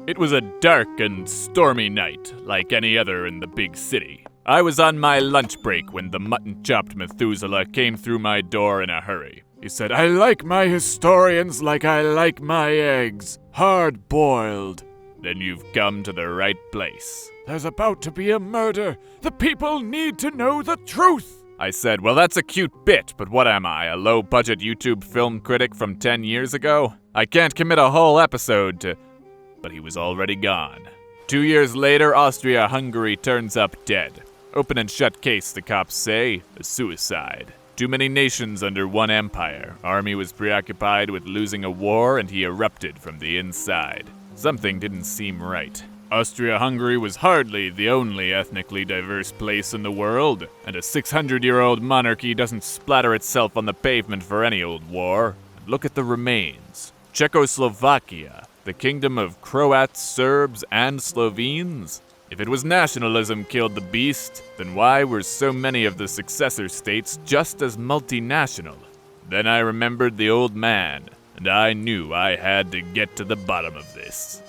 It was a dark and stormy night, like any other in the big city. I was on my lunch break when the mutton-chopped Methusalah came through my door in a hurry. He said, "I like my historians like I like my eggs, hard-boiled." Then you've come to the right place. "There's about to be a murder. The people need to know the truth." I said, "Well, that's a cute bit, but what am I, a low-budget YouTube film critic from 10 years ago? I can't commit a whole episode to..." But he was already gone. 2 years later, Austria-Hungary turns up dead. Open and shut case, the cops say. A suicide. Too many nations under one empire. Army was preoccupied with losing a war, and he erupted from the inside. Something didn't seem right. Austria-Hungary was hardly the only ethnically diverse place in the world, and a 600-year-old monarchy doesn't splatter itself on the pavement for any old war. And look at the remains. Czechoslovakia, the kingdom of Croats, Serbs, and Slovenes. If it was nationalism killed the beast, then why were so many of the successor states just as multinational? Then I remembered the old man, and I knew I had to get to the bottom of this.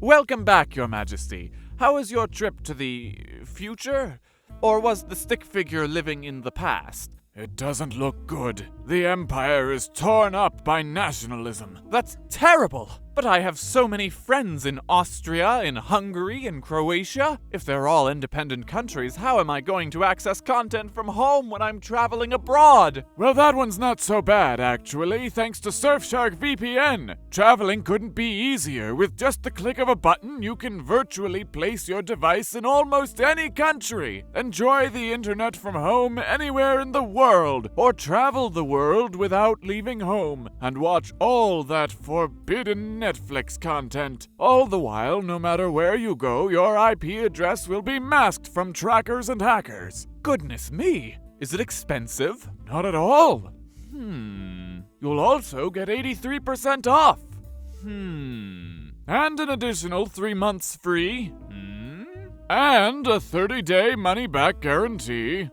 Welcome back, Your Majesty. How was your trip to the future? Or was the stick figure living in the past? It doesn't look good. The empire is torn up by nationalism. That's terrible! But I have so many friends in Austria, in Hungary, in Croatia. If they're all independent countries, how am I going to access content from home when I'm traveling abroad? Well, that one's not so bad, actually, thanks to Surfshark VPN. Traveling couldn't be easier. With just the click of a button, you can virtually place your device in almost any country. Enjoy the internet from home anywhere in the world, or travel the world without leaving home, and watch all that forbidden Netflix content. All the while, no matter where you go, your IP address will be masked from trackers and hackers. Goodness me! Is it expensive? Not at all. You'll also get 83% off. And an additional 3 months free. And a 30-day money-back guarantee.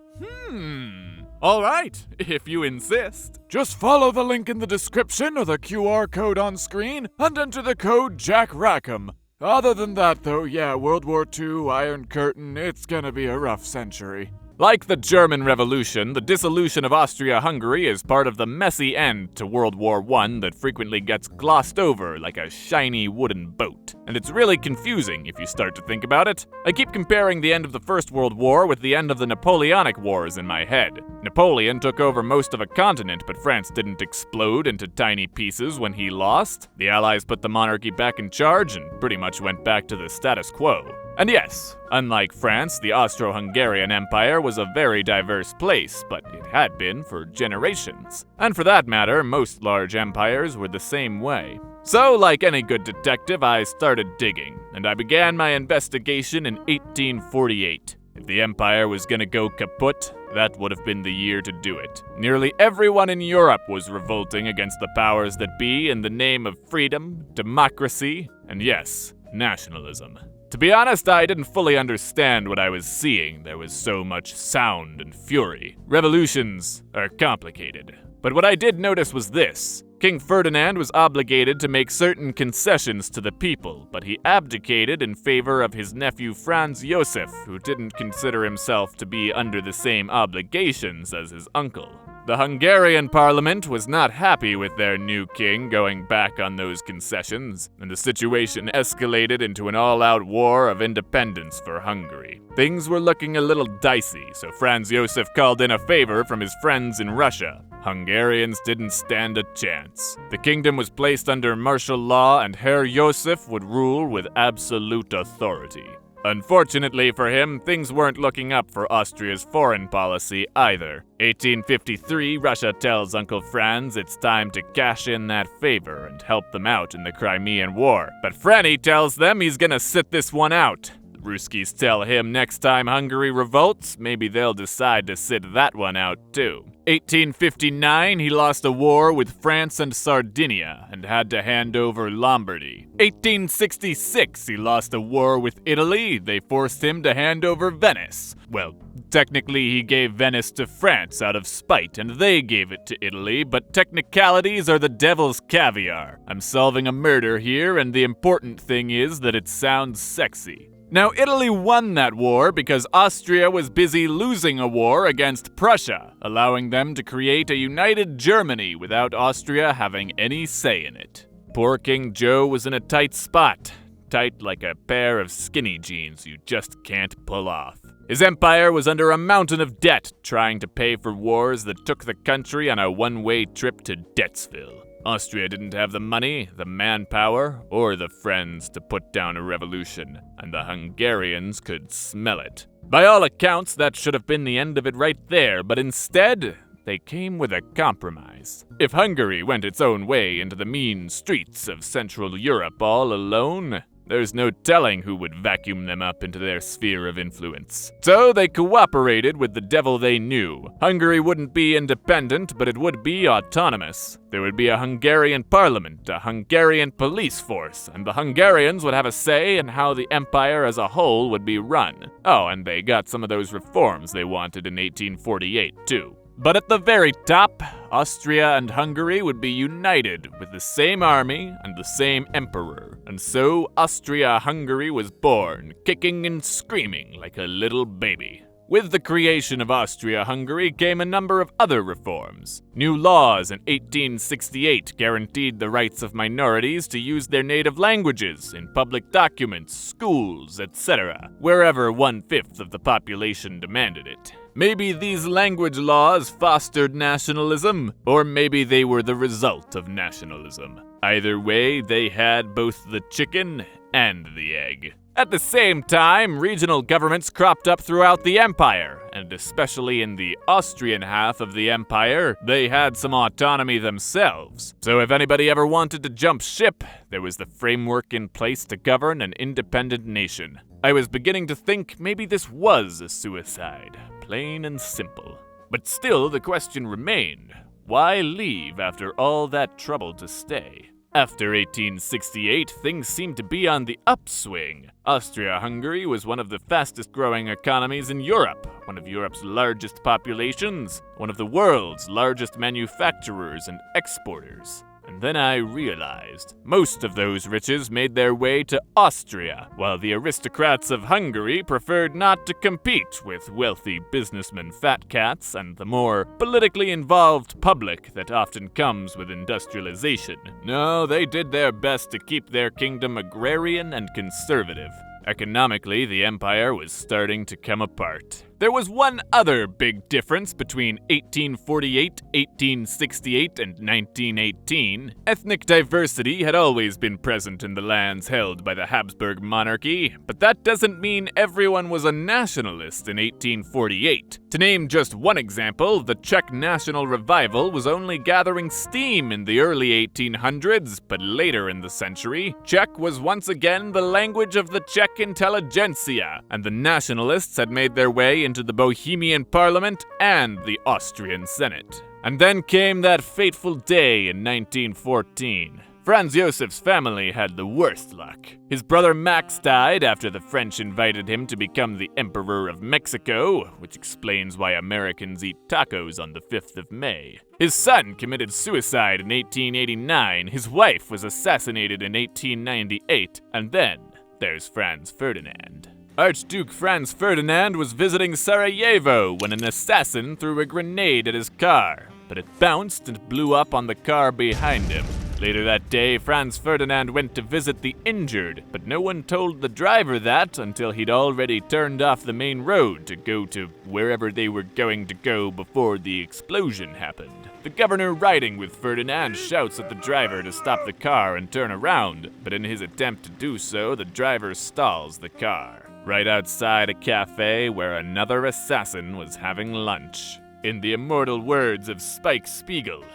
All right, if you insist. Just follow the link in the description or the QR code on screen and enter the code Jack Rackham. Other than that, though, yeah, World War II, Iron Curtain, it's gonna be a rough century. Like the German Revolution, the dissolution of Austria-Hungary is part of the messy end to World War I that frequently gets glossed over like a shiny wooden boat. And it's really confusing if you start to think about it. I keep comparing the end of the First World War with the end of the Napoleonic Wars in my head. Napoleon took over most of a continent, but France didn't explode into tiny pieces when he lost. The Allies put the monarchy back in charge and pretty much went back to the status quo. And yes, unlike France, the Austro-Hungarian Empire was a very diverse place, but it had been for generations. And for that matter, most large empires were the same way. So, like any good detective, I started digging, and I began my investigation in 1848. If the empire was gonna go kaput, that would have been the year to do it. Nearly everyone in Europe was revolting against the powers that be in the name of freedom, democracy, and yes, nationalism. To be honest, I didn't fully understand what I was seeing. There was so much sound and fury. Revolutions are complicated. But what I did notice was this. King Ferdinand was obligated to make certain concessions to the people, but he abdicated in favor of his nephew Franz Joseph, who didn't consider himself to be under the same obligations as his uncle. The Hungarian parliament was not happy with their new king going back on those concessions, and the situation escalated into an all-out war of independence for Hungary. Things were looking a little dicey, so Franz Joseph called in a favor from his friends in Russia. Hungarians didn't stand a chance. The kingdom was placed under martial law, and Herr Joseph would rule with absolute authority. Unfortunately for him, things weren't looking up for Austria's foreign policy either. 1853, Russia tells Uncle Franz it's time to cash in that favor and help them out in the Crimean War. But Franny tells them he's gonna sit this one out. The Ruskies tell him next time Hungary revolts, maybe they'll decide to sit that one out too. 1859, he lost a war with France and Sardinia and had to hand over Lombardy. 1866, he lost a war with Italy. They forced him to hand over Venice. Well, Technically, he gave Venice to France out of spite, and they gave it to Italy, but technicalities are the devil's caviar. I'm solving a murder here, and the important thing is that it sounds sexy. Now, Italy won that war because Austria was busy losing a war against Prussia, allowing them to create a united Germany without Austria having any say in it. Poor King Joe was in a tight spot. Tight like a pair of skinny jeans you just can't pull off. His empire was under a mountain of debt, trying to pay for wars that took the country on a one-way trip to Debtsville. Austria didn't have the money, the manpower, or the friends to put down a revolution, and the Hungarians could smell it. By all accounts, that should have been the end of it right there, but instead, they came with a compromise. If Hungary went its own way into the mean streets of Central Europe all alone, there's no telling who would vacuum them up into their sphere of influence. So they cooperated with the devil they knew. Hungary wouldn't be independent, but it would be autonomous. There would be a Hungarian parliament, a Hungarian police force, and the Hungarians would have a say in how the empire as a whole would be run. Oh, and they got some of those reforms they wanted in 1848, too. But at the very top, Austria and Hungary would be united with the same army and the same emperor. And so Austria-Hungary was born, kicking and screaming like a little baby. With the creation of Austria-Hungary came a number of other reforms. New laws in 1868 guaranteed the rights of minorities to use their native languages in public documents, schools, etc., wherever 1/5 of the population demanded it. Maybe these language laws fostered nationalism, or maybe they were the result of nationalism. Either way, they had both the chicken and the egg. At the same time, regional governments cropped up throughout the empire, and especially in the Austrian half of the empire, they had some autonomy themselves. So if anybody ever wanted to jump ship, there was the framework in place to govern an independent nation. I was beginning to think maybe this was a suicide, plain and simple. But still, the question remained, why leave after all that trouble to stay? After 1868, things seemed to be on the upswing. Austria-Hungary was one of the fastest-growing economies in Europe, one of Europe's largest populations, one of the world's largest manufacturers and exporters. And then I realized most of those riches made their way to Austria, while the aristocrats of Hungary preferred not to compete with wealthy businessmen fat cats and the more politically involved public that often comes with industrialization. No, they did their best to keep their kingdom agrarian and conservative. Economically, the empire was starting to come apart. There was one other big difference between 1848, 1868, and 1918. Ethnic diversity had always been present in the lands held by the Habsburg monarchy, but that doesn't mean everyone was a nationalist in 1848. To name just one example, the Czech national revival was only gathering steam in the early 1800s, but later in the century, Czech was once again the language of the Czech intelligentsia, and the nationalists had made their way into the Bohemian Parliament and the Austrian Senate. And then came that fateful day in 1914. Franz Josef's family had the worst luck. His brother Max died after the French invited him to become the Emperor of Mexico, which explains why Americans eat tacos on the 5th of May. His son committed suicide in 1889, his wife was assassinated in 1898, and then there's Franz Ferdinand. Archduke Franz Ferdinand was visiting Sarajevo when an assassin threw a grenade at his car, but it bounced and blew up on the car behind him. Later that day, Franz Ferdinand went to visit the injured, but no one told the driver that until he'd already turned off the main road to go to wherever they were going to go before the explosion happened. The governor riding with Ferdinand shouts at the driver to stop the car and turn around, but in his attempt to do so, the driver stalls the car right outside a cafe where another assassin was having lunch. In the immortal words of Spike Spiegel,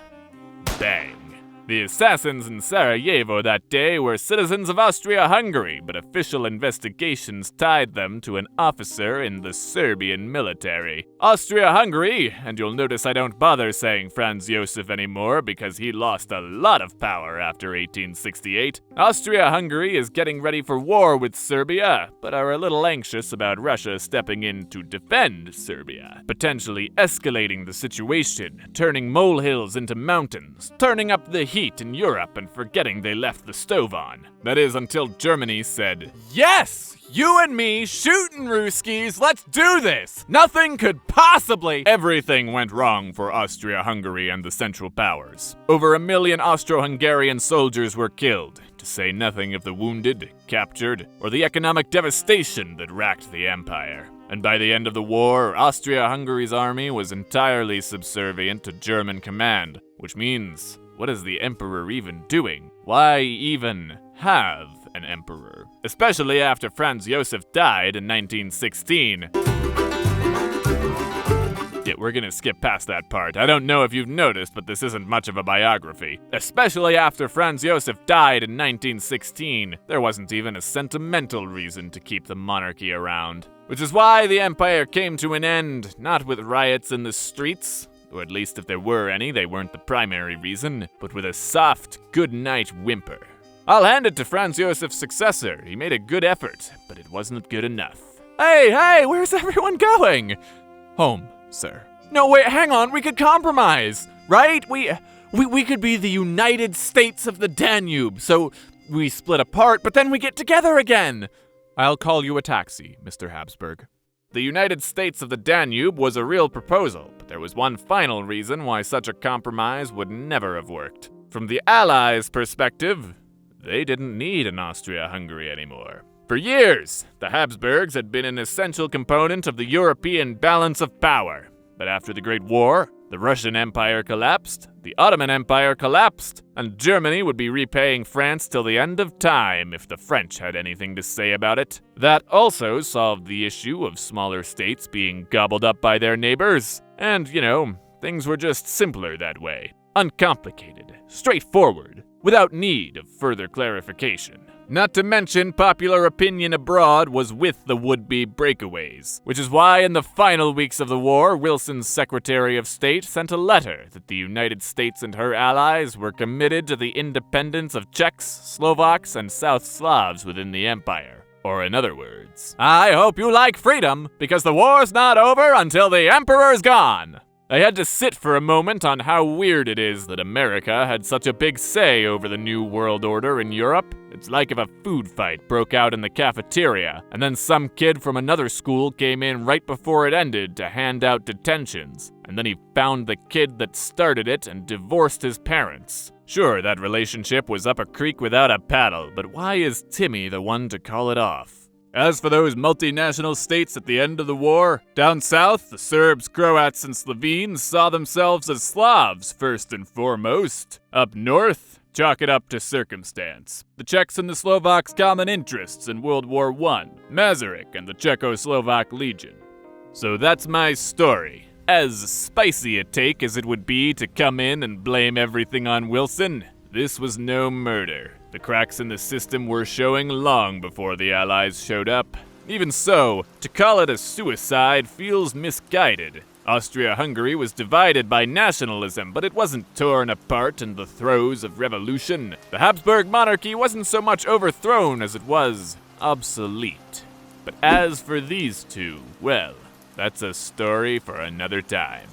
bang. The assassins in Sarajevo that day were citizens of Austria-Hungary, but official investigations tied them to an officer in the Serbian military. Austria-Hungary, and you'll notice I don't bother saying Franz Josef anymore because he lost a lot of power after 1868. Austria-Hungary is getting ready for war with Serbia, but are a little anxious about Russia stepping in to defend Serbia, potentially escalating the situation, turning molehills into mountains, turning up the heat in Europe and forgetting they left the stove on. That is until Germany said, Yes! You and me shooting Ruskies, let's do this! Nothing could possibly... Everything went wrong for Austria-Hungary and the Central Powers. Over 1 million Austro-Hungarian soldiers were killed, to say nothing of the wounded, captured, or the economic devastation that racked the empire. And by the end of the war, Austria-Hungary's army was entirely subservient to German command, which means, what is the emperor even doing? Why even have an emperor? Especially after Franz Josef died in 1916. Yeah, we're gonna skip past that part. I don't know if you've noticed, but this isn't much of a biography. Especially after Franz Josef died in 1916, there wasn't even a sentimental reason to keep the monarchy around. Which is why the empire came to an end, not with riots in the streets, or at least if there were any, they weren't the primary reason, but with a soft, good-night whimper. I'll hand it to Franz Josef's successor. He made a good effort, but it wasn't good enough. Hey, where's everyone going? Home, sir. No, wait, hang on, we could compromise, right? We could be the United States of the Danube, so we split apart, but then we get together again. I'll call you a taxi, Mr. Habsburg. The United States of the Danube was a real proposal, but there was one final reason why such a compromise would never have worked. From the Allies' perspective, they didn't need an Austria-Hungary anymore. For years, the Habsburgs had been an essential component of the European balance of power. But after the Great War, the Russian Empire collapsed, the Ottoman Empire collapsed, and Germany would be repaying France till the end of time if the French had anything to say about it. That also solved the issue of smaller states being gobbled up by their neighbors. And, things were just simpler that way. Uncomplicated, straightforward, without need of further clarification. Not to mention, popular opinion abroad was with the would-be breakaways, which is why in the final weeks of the war, Wilson's Secretary of State sent a letter that the United States and her allies were committed to the independence of Czechs, Slovaks, and South Slavs within the empire. Or in other words, I hope you like freedom, because the war's not over until the emperor's gone. I had to sit for a moment on how weird it is that America had such a big say over the New World Order in Europe. It's like if a food fight broke out in the cafeteria, and then some kid from another school came in right before it ended to hand out detentions, and then he found the kid that started it and divorced his parents. Sure, that relationship was up a creek without a paddle, but why is Timmy the one to call it off? As for those multinational states at the end of the war, down south, the Serbs, Croats, and Slovenes saw themselves as Slavs first and foremost. Up north, chalk it up to circumstance. The Czechs and the Slovaks' common interests in World War I, Masaryk and the Czechoslovak Legion. So that's my story. As spicy a take as it would be to come in and blame everything on Wilson, this was no murder. The cracks in the system were showing long before the Allies showed up. Even so, to call it a suicide feels misguided. Austria-Hungary was divided by nationalism, but it wasn't torn apart in the throes of revolution. The Habsburg monarchy wasn't so much overthrown as it was obsolete. But as for these two, well, that's a story for another time.